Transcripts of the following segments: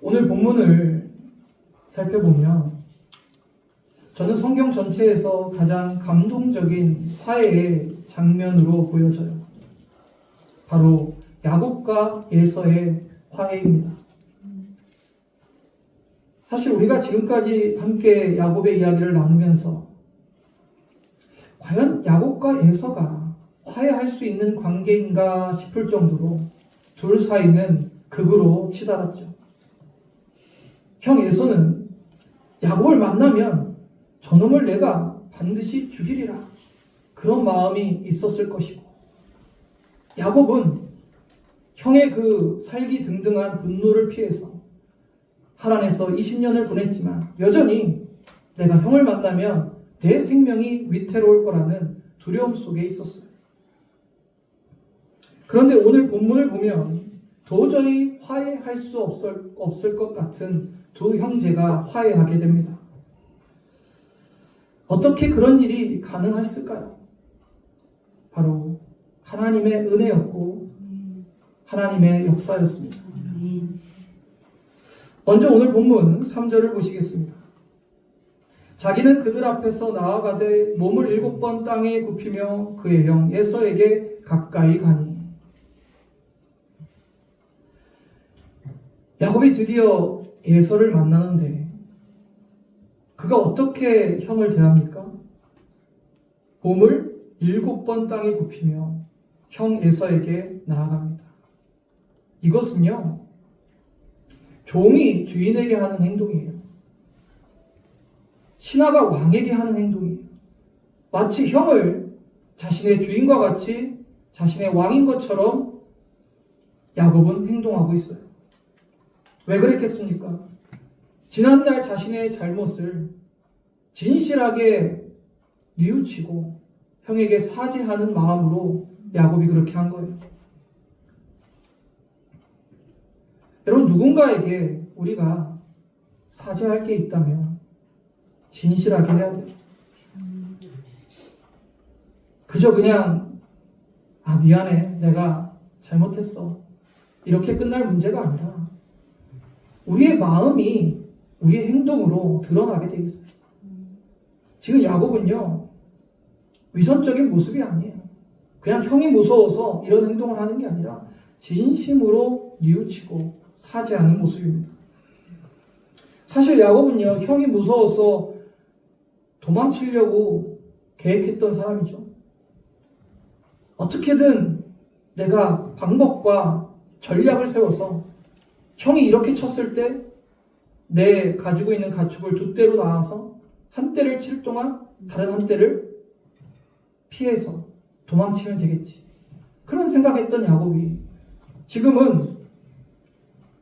오늘 본문을 살펴보면 저는 성경 전체에서 가장 감동적인 화해의 장면으로 보여져요. 바로 야곱과 에서의 화해입니다. 사실 우리가 지금까지 함께 야곱의 이야기를 나누면서 과연 야곱과 에서가 화해할 수 있는 관계인가 싶을 정도로 둘 사이는 극으로 치달았죠. 형 에서는 야곱을 만나면 저놈을 내가 반드시 죽이리라, 그런 마음이 있었을 것이고, 야곱은 형의 그 살기등등한 분노를 피해서 하란에서 20년을 보냈지만 여전히 내가 형을 만나면 내 생명이 위태로울 거라는 두려움 속에 있었어요. 그런데 오늘 본문을 보면 도저히 화해할 수 없을 것 같은 두 형제가 화해하게 됩니다. 어떻게 그런 일이 가능했을까요? 바로 하나님의 은혜였고 하나님의 역사였습니다. 먼저 오늘 본문 3절을 보시겠습니다. 자기는 그들 앞에서 나아가되 몸을 7번 땅에 굽히며 그의 형 에서에게 가까이 가니. 야곱이 드디어 에서를 만나는데 그가 어떻게 형을 대합니까? 몸을 7번 땅에 굽히며 형 에서에게 나아갑니다. 이것은요, 종이 주인에게 하는 행동이에요. 신하가 왕에게 하는 행동이에요. 마치 형을 자신의 주인과 같이 자신의 왕인 것처럼 야곱은 행동하고 있어요. 왜 그랬겠습니까? 지난날 자신의 잘못을 진실하게 뉘우치고 형에게 사죄하는 마음으로 야곱이 그렇게 한 거예요. 여러분, 누군가에게 우리가 사죄할 게 있다면 진실하게 해야 돼요. 그저 그냥 미안해, 내가 잘못했어, 이렇게 끝날 문제가 아니라 우리의 마음이 우리의 행동으로 드러나게 돼 있어요. 지금 야곱은요, 위선적인 모습이 아니에요. 그냥 형이 무서워서 이런 행동을 하는 게 아니라 진심으로 뉘우치고 사죄하는 모습입니다. 사실 야곱은요, 형이 무서워서 도망치려고 계획했던 사람이죠. 어떻게든 내가 방법과 전략을 세워서 형이 이렇게 쳤을 때 내 가지고 있는 가축을 두 떼로 나눠서 한 떼를 칠 동안 다른 한 떼를 피해서 도망치면 되겠지, 그런 생각했던 야곱이 지금은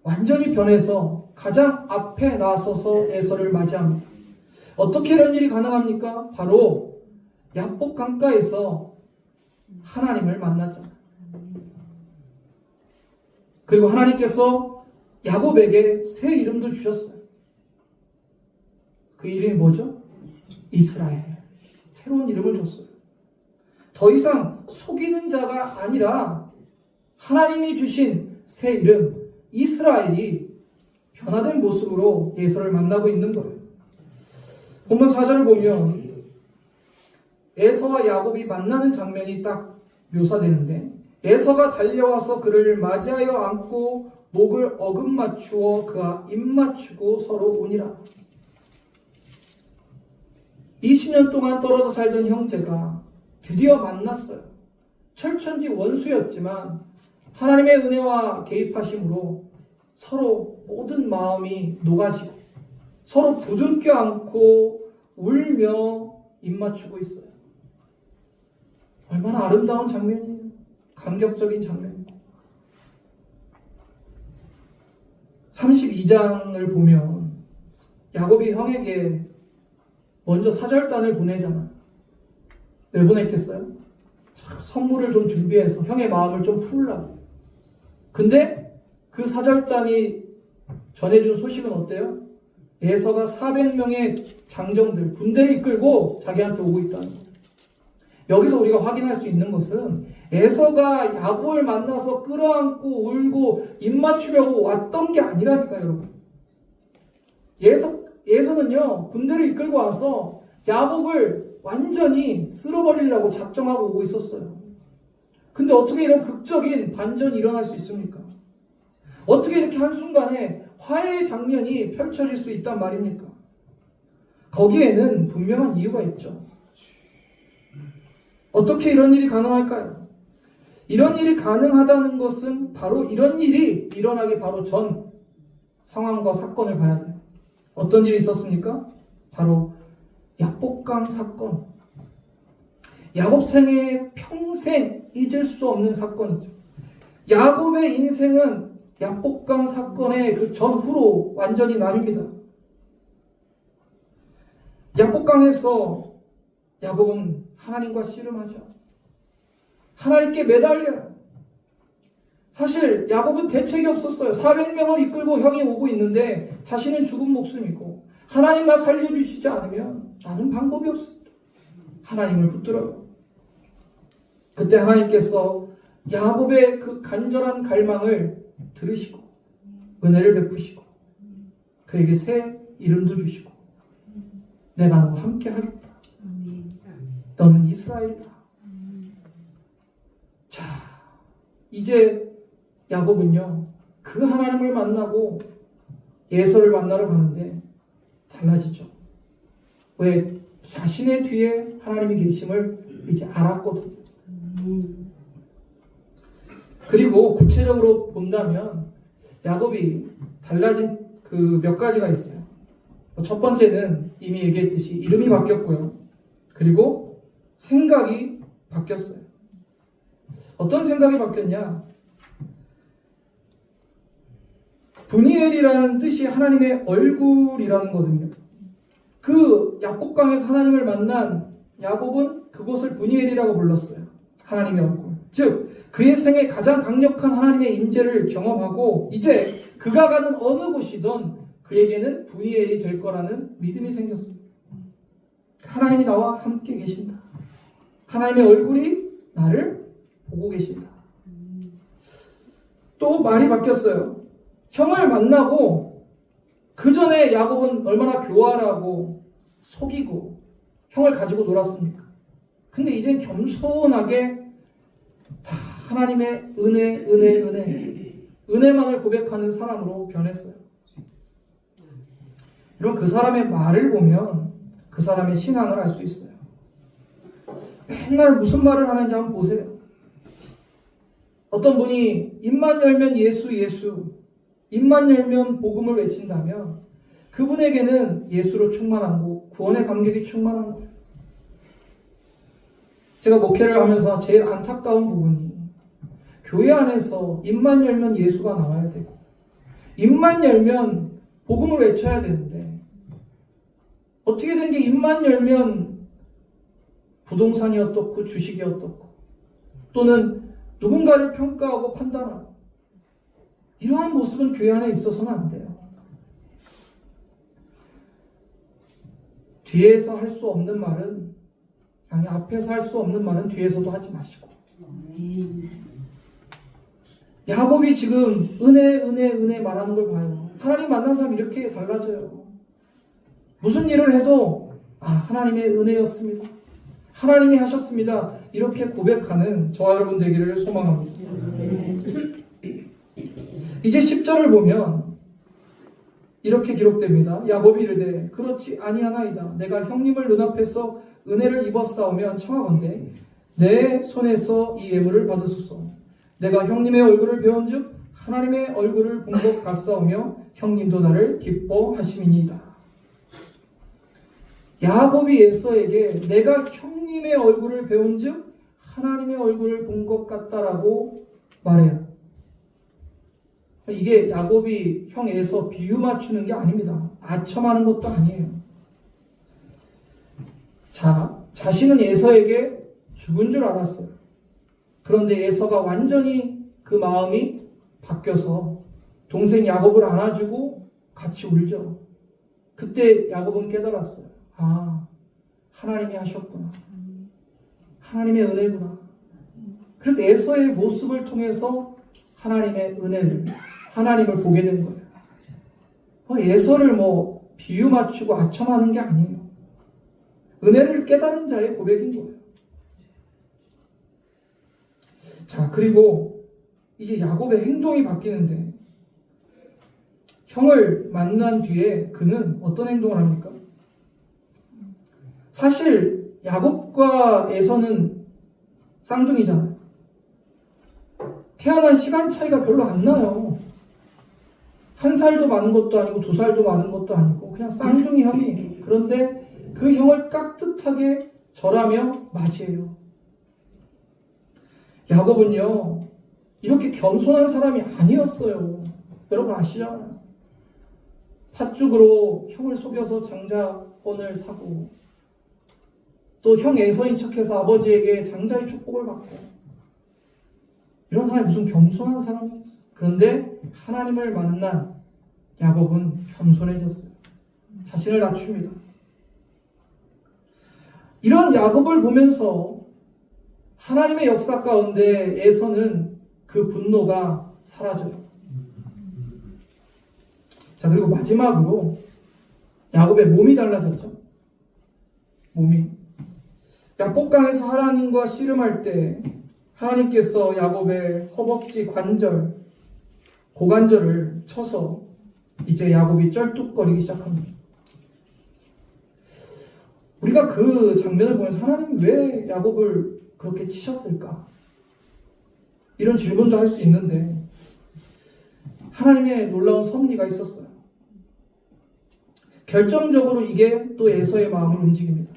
완전히 변해서 가장 앞에 나서서 에서를 맞이합니다. 어떻게 이런 일이 가능합니까? 바로 야복 강가에서 하나님을 만났잖아요. 그리고 하나님께서 야곱에게 새 이름도 주셨어요. 그 이름이 뭐죠? 이스라엘. 새로운 이름을 줬어요. 더 이상 속이는 자가 아니라 하나님이 주신 새 이름 이스라엘이 변화된 모습으로 에서를 만나고 있는 거예요. 본문 4절을 보면 에서와 야곱이 만나는 장면이 딱 묘사되는데, 에서가 달려와서 그를 맞이하여 안고 목을 어긋맞추어 그와 입맞추고 서로 우니라. 20년 동안 떨어져 살던 형제가 드디어 만났어요. 철천지 원수였지만 하나님의 은혜와 개입하심으로 서로 모든 마음이 녹아지고 서로 부둥켜 안고 울며 입맞추고 있어요. 얼마나 아름다운 장면이에요. 감격적인 장면이에요. 32장을 보면 야곱이 형에게 먼저 사절단을 보내잖아요. 왜 보냈겠어요? 선물을 좀 준비해서 형의 마음을 좀 풀으라고. 근데 그 사절단이 전해준 소식은 어때요? 에서가 400명의 장정들, 군대를 이끌고 자기한테 오고 있다는 거예요. 여기서 우리가 확인할 수 있는 것은 에서가 야곱을 만나서 끌어안고 울고 입맞추려고 왔던 게 아니라니까요, 여러분. 에서는요, 군대를 이끌고 와서 야곱을 완전히 쓸어버리려고 작정하고 오고 있었어요. 근데 어떻게 이런 극적인 반전이 일어날 수 있습니까? 어떻게 이렇게 한순간에 화해의 장면이 펼쳐질 수 있단 말입니까? 거기에는 분명한 이유가 있죠. 어떻게 이런 일이 가능할까요? 이런 일이 가능하다는 것은 바로 이런 일이 일어나기 바로 전 상황과 사건을 봐야 돼요. 어떤 일이 있었습니까? 바로 야복강 사건. 야곱 생애 평생 잊을 수 없는 사건이죠. 야곱의 인생은 야복강 사건의 그 전후로 완전히 나뉩니다. 야복강에서 야곱은 하나님과 씨름하죠. 하나님께 매달려요. 사실 야곱은 대책이 없었어요. 400명을 이끌고 형이 오고 있는데 자신은 죽은 목숨이고 하나님 나 살려주시지 않으면 나는 방법이 없습니다. 하나님을 붙들어요. 그때 하나님께서 야곱의 그 간절한 갈망을 들으시고 은혜를 베푸시고 그에게 새 이름도 주시고 내가 너와 함께 하겠다. 너는 이스라엘이다. 자, 이제 야곱은요 그 하나님을 만나고 에서를 만나러 가는데 달라지죠. 왜? 자신의 뒤에 하나님이 계심을 이제 알았거든요. 그리고 구체적으로 본다면 야곱이 달라진 그 몇 가지가 있어요. 첫 번째는 이미 얘기했듯이 이름이 바뀌었고요. 그리고 생각이 바뀌었어요. 어떤 생각이 바뀌었냐? 브니엘이라는 뜻이 하나님의 얼굴이라는 거거든요. 그 야복강에서 하나님을 만난 야곱은 그곳을 브니엘이라고 불렀어요. 하나님의 얼굴. 즉 그의 생에 가장 강력한 하나님의 임재를 경험하고 이제 그가 가는 어느 곳이든 그에게는 브니엘이 될 거라는 믿음이 생겼어요. 하나님이 나와 함께 계신다. 하나님의 얼굴이 나를 보고 계신다. 또 말이 바뀌었어요. 형을 만나고 그 전에 야곱은 얼마나 교활하고 속이고 형을 가지고 놀았습니까? 근데 이젠 겸손하게 다 하나님의 은혜만을 고백하는 사람으로 변했어요. 여러분 그 사람의 말을 보면 그 사람의 신앙을 알 수 있어요. 맨날 무슨 말을 하는지 한번 보세요. 어떤 분이 입만 열면 예수 입만 열면 복음을 외친다면 그분에게는 예수로 충만하고 구원의 감격이 충만한 거예요. 제가 목회를 하면서 제일 안타까운 부분이 교회 안에서 입만 열면 예수가 나와야 되고 입만 열면 복음을 외쳐야 되는데 어떻게 된 게 입만 열면 부동산이 어떻고 주식이 어떻고 또는 누군가를 평가하고 판단하고 이러한 모습은 교회 안에 있어서는 안 돼요. 뒤에서 할 수 없는 말은 아니 앞에서 할 수 없는 말은 뒤에서도 하지 마시고 야곱이 지금 은혜 말하는 걸 봐요. 하나님 만난 사람 이렇게 달라져요. 무슨 일을 해도 하나님의 은혜였습니다. 하나님이 하셨습니다. 이렇게 고백하는 저와 여러분 되기를 소망합니다. 이제 10절을 보면 이렇게 기록됩니다. 야곱이 이르되 그렇지 아니하나이다. 내가 형님을 눈앞에서 은혜를 입었사오면 청하건대 내 손에서 이 예물을 받으소서. 내가 형님의 얼굴을 배운즉 하나님의 얼굴을 본 것 같사오며 형님도 나를 기뻐하심이니이다. 야곱이 에서에게 내가 형님의 얼굴을 배운즉 하나님의 얼굴을 본 것 같다라고 말해요. 이게 야곱이 형 에서 비유 맞추는 게 아닙니다. 아첨하는 것도 아니에요. 자신은 에서에게 죽은 줄 알았어요. 그런데 에서가 완전히 그 마음이 바뀌어서 동생 야곱을 안아주고 같이 울죠. 그때 야곱은 깨달았어요. 하나님이 하셨구나. 하나님의 은혜구나. 그래서 에서의 모습을 통해서 하나님의 은혜를, 하나님을 보게 된 거예요. 에서를 비유 맞추고 아첨하는 게 아니에요. 은혜를 깨달은 자의 고백인 거예요. 자, 그리고 이제 야곱의 행동이 바뀌는데 형을 만난 뒤에 그는 어떤 행동을 합니까? 사실 야곱과 에서는 쌍둥이잖아요. 태어난 시간 차이가 별로 안 나요. 1살도 많은 것도 아니고 2살도 많은 것도 아니고 그냥 쌍둥이 형이에요. 그런데 그 형을 깍듯하게 절하며 맞이해요. 야곱은요, 이렇게 겸손한 사람이 아니었어요. 여러분 아시잖아요. 팥죽으로 형을 속여서 장자권을 사고 또 형 에서인 척해서 아버지에게 장자의 축복을 받고 이런 사람이 무슨 겸손한 사람이겠어요. 그런데 하나님을 만난 야곱은 겸손해졌어요. 자신을 낮춥니다. 이런 야곱을 보면서 하나님의 역사 가운데 에서는 그 분노가 사라져요. 자, 그리고 마지막으로 야곱의 몸이 달라졌죠. 몸이. 야복강에서 하나님과 씨름할 때 하나님께서 야곱의 허벅지 관절, 고관절을 쳐서 이제 야곱이 쩔뚝거리기 시작합니다. 우리가 그 장면을 보면서 하나님 왜 야곱을 그렇게 치셨을까? 이런 질문도 할 수 있는데 하나님의 놀라운 섭리가 있었어요. 결정적으로 이게 또 에서의 마음을 움직입니다.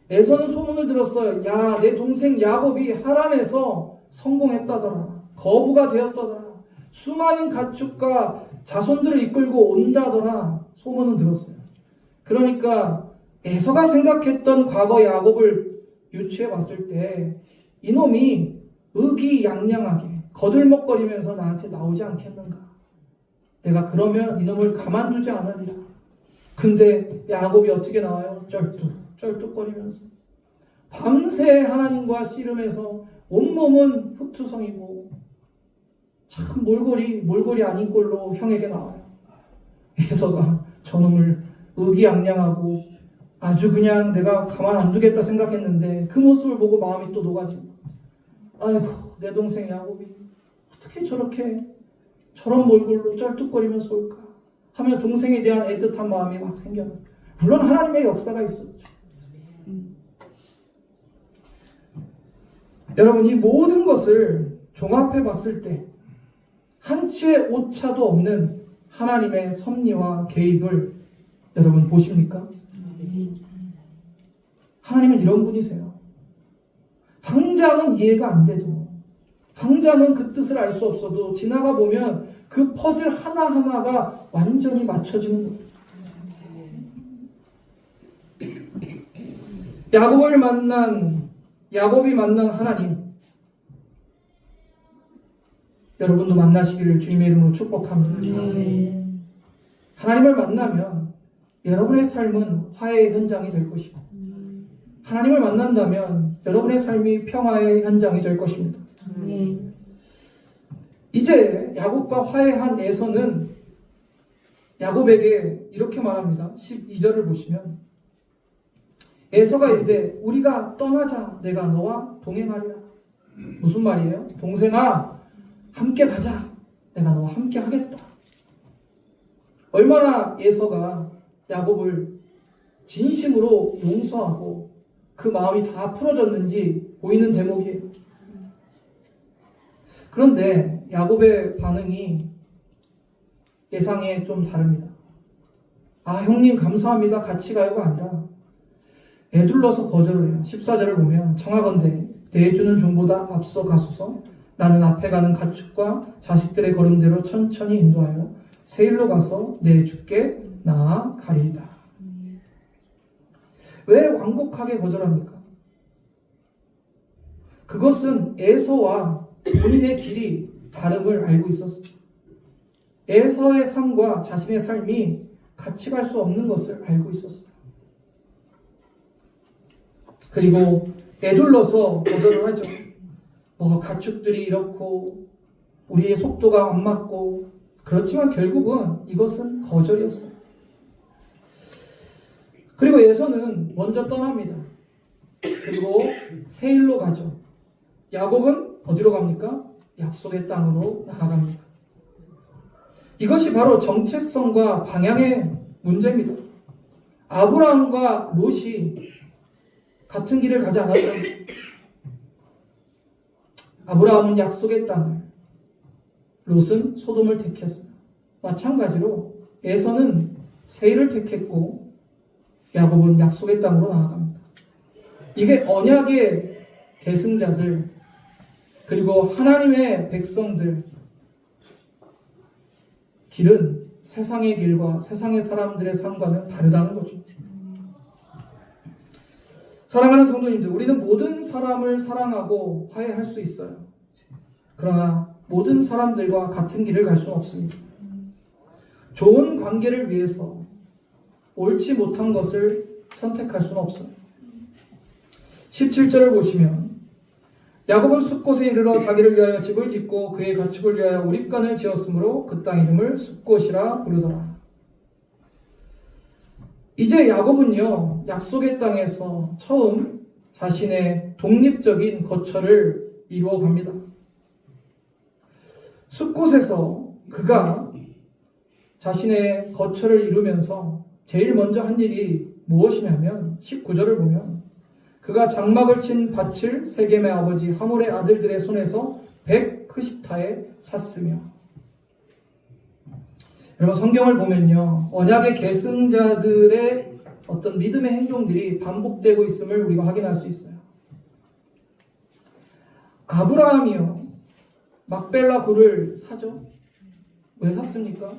에서는 소문을 들었어요. 야, 내 동생 야곱이 하란에서 성공했다더라. 거부가 되었다더라. 수많은 가축과 자손들을 이끌고 온다더라. 소문은 들었어요. 그러니까 에서가 생각했던 과거 야곱을 유추해 봤을 때 이놈이 의기양양하게 거들먹거리면서 나한테 나오지 않겠는가. 내가 그러면 이놈을 가만두지 않으리라. 근데 야곱이 어떻게 나와요? 쩔뚝거리면서 밤새 하나님과 씨름해서 온몸은 흑투성이고 참 몰골이 아닌 꼴로 형에게 나와요. 에서가 저놈을 의기양양하고 아주 그냥 내가 가만 안 두겠다 생각했는데 그 모습을 보고 마음이 또 녹아집니다. 아이고, 내 동생 야곱이 어떻게 저런 몰골로 쩔뚝거리면서 올까 하며 동생에 대한 애틋한 마음이 막 생겨요. 물론 하나님의 역사가 있었죠. 여러분, 이 모든 것을 종합해 봤을 때 한치의 오차도 없는 하나님의 섭리와 계획을 여러분 보십니까? 하나님은 이런 분이세요. 당장은 이해가 안 돼도, 당장은 그 뜻을 알 수 없어도 지나가 보면 그 퍼즐 하나하나가 완전히 맞춰지는 거예요. 야곱이 만난 하나님, 여러분도 만나시기를 주님의 이름으로 축복합니다. 하나님을 만나면 여러분의 삶은 화해의 현장이 될 것이고, 하나님을 만난다면 여러분의 삶이 평화의 현장이 될 것입니다. 이제 야곱과 화해한 에서는 야곱에게 이렇게 말합니다. 12절을 보시면 에서가 이르되 우리가 떠나자. 내가 너와 동행하리라. 무슨 말이에요? 동생아, 함께 가자. 내가 너와 함께 하겠다. 얼마나 에서가 야곱을 진심으로 용서하고 그 마음이 다 풀어졌는지 보이는 대목이에요. 그런데 야곱의 반응이 예상에 좀 다릅니다. 아, 형님 감사합니다. 같이 가요가 아니라 애둘러서 거절을 해요. 14절을 보면 청하건대 내주는 종보다 앞서 가소서. 나는 앞에 가는 가축과 자식들의 걸음대로 천천히 인도하여 세일로 가서 내 주께 나아가리이다. 왜 완곡하게 거절합니까? 그것은 에서와 본인의 길이 다름을 알고 있었어요. 에서의 삶과 자신의 삶이 같이 갈 수 없는 것을 알고 있었어요. 그리고 애둘러서 거절을 하죠. 가축들이 이렇고 우리의 속도가 안 맞고, 그렇지만 결국은 이것은 거절이었어요. 그리고 에서는 먼저 떠납니다. 그리고 세일로 가죠. 야곱은 어디로 갑니까? 약속의 땅으로 나아갑니다. 이것이 바로 정체성과 방향의 문제입니다. 아브라함과 롯이 같은 길을 가지 않았죠. 아브라함은 약속의 땅을, 롯은 소돔을 택했어요. 마찬가지로 에서는 세일을 택했고 야곱은 약속의 땅으로 나아갑니다. 이게 언약의 계승자들, 그리고 하나님의 백성들 길은 세상의 길과 세상의 사람들의 삶과는 다르다는 거죠. 사랑하는 성도님들, 우리는 모든 사람을 사랑하고 화해할 수 있어요. 그러나 모든 사람들과 같은 길을 갈 수는 없습니다. 좋은 관계를 위해서 옳지 못한 것을 선택할 수는 없어요. 17절을 보시면 야곱은 숫곳에 이르러 자기를 위하여 집을 짓고 그의 가축을 위하여 우립간을 지었으므로 그 땅 이름을 숫곳이라 부르더라. 이제 야곱은요, 약속의 땅에서 처음 자신의 독립적인 거처를 이루어 갑니다. 숫곳에서 그가 자신의 거처를 이루면서 제일 먼저 한 일이 무엇이냐면 19절을 보면 그가 장막을 친 밭을 세겜의 아버지 하몰의 아들들의 손에서 100크시타에 샀으며. 여러분, 성경을 보면요, 언약의 계승자들의 어떤 믿음의 행동들이 반복되고 있음을 우리가 확인할 수 있어요. 아브라함이요, 막벨라 굴을 사죠. 왜 샀습니까?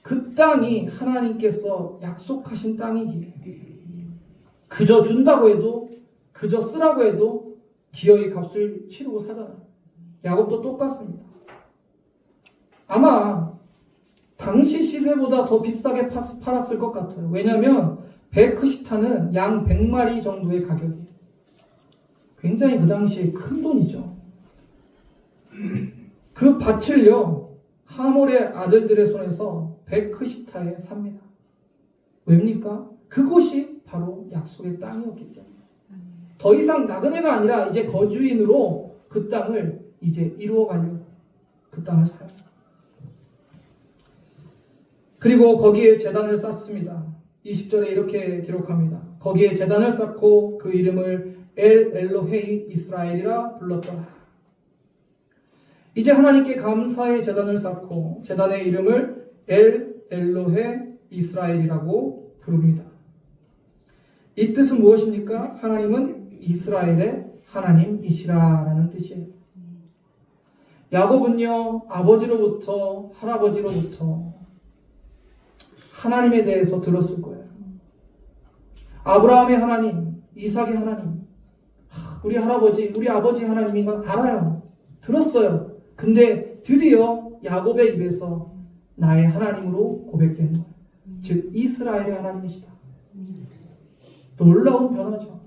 그 땅이 하나님께서 약속하신 땅이기에 그저 준다고 해도, 그저 쓰라고 해도 기어이 값을 치르고 사잖아요. 야곱도 똑같습니다. 아마 당시 시세보다 더 비싸게 팔았을 것 같아요. 왜냐하면 100크시타는 양 100마리 정도의 가격이에요. 굉장히 그 당시에 큰 돈이죠. 그 밭을요, 하몰의 아들들의 손에서 100크시타에 삽니다. 왜입니까? 그곳이 바로 약속의 땅이었기 때문에. 더 이상 나그네가 아니라 이제 거주인으로 그 땅을 이제 이루어 가려고 그 땅을 사요. 그리고 거기에 제단을 쌓습니다. 20절에 이렇게 기록합니다. 거기에 제단을 쌓고 그 이름을 엘 엘로헤이 이스라엘이라 불렀더라. 이제 하나님께 감사의 제단을 쌓고 제단의 이름을 엘 엘로헤 이스라엘이라고 부릅니다. 이 뜻은 무엇입니까? 하나님은 이스라엘의 하나님이시라라는 뜻이에요. 야곱은요, 아버지로부터 할아버지로부터 하나님에 대해서 들었을 거예요. 아브라함의 하나님, 이삭의 하나님, 우리 할아버지, 우리 아버지 하나님인 건 알아요. 들었어요. 근데 드디어 야곱의 입에서 나의 하나님으로 고백된 거예요. 즉 이스라엘의 하나님이시다. 놀라운 변화죠.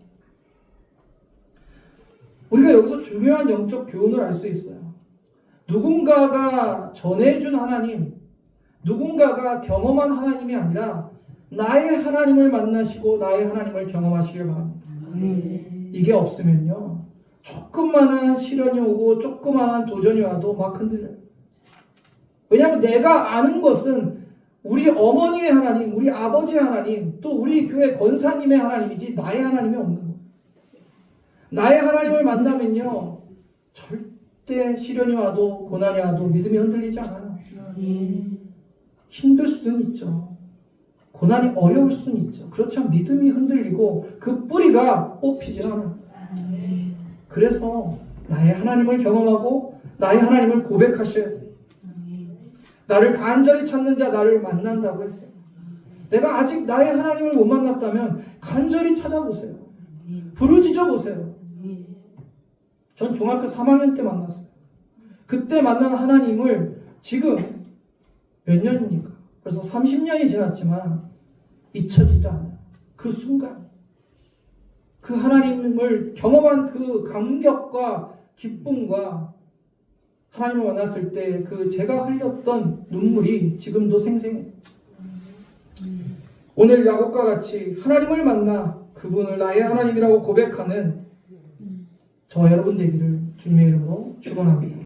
우리가 여기서 중요한 영적 교훈을 알 수 있어요. 누군가가 전해준 하나님, 누군가가 경험한 하나님이 아니라 나의 하나님을 만나시고 나의 하나님을 경험하시길 바랍니다. 이게 없으면요, 조그만한 시련이 오고 조그만한 도전이 와도 막 흔들려요. 왜냐하면 내가 아는 것은 우리 어머니의 하나님, 우리 아버지의 하나님, 또 우리 교회 권사님의 하나님이지 나의 하나님이 없는 거예요. 나의 하나님을 만나면요, 절대 시련이 와도 고난이 와도 믿음이 흔들리지 않아요. 힘들 수는 있죠. 고난이 어려울 수는 있죠. 그렇지만 믿음이 흔들리고 그 뿌리가 뽑히지 않아요. 그래서 나의 하나님을 경험하고 나의 하나님을 고백하셔야 돼요. 나를 간절히 찾는 자 나를 만난다고 했어요. 내가 아직 나의 하나님을 못 만났다면 간절히 찾아보세요. 부르짖어 보세요. 전 중학교 3학년 때 만났어요. 그때 만난 하나님을 지금 몇 년입니까? 그래서 30년이 지났지만 잊혀지지 않아요. 그 순간 그 하나님을 경험한 그 감격과 기쁨과 하나님을 만났을 때 그 제가 흘렸던 눈물이 지금도 생생해요. 오늘 야곱과 같이 하나님을 만나 그분을 나의 하나님이라고 고백하는 저와 여러분 되기를 주님의 이름으로 축원합니다.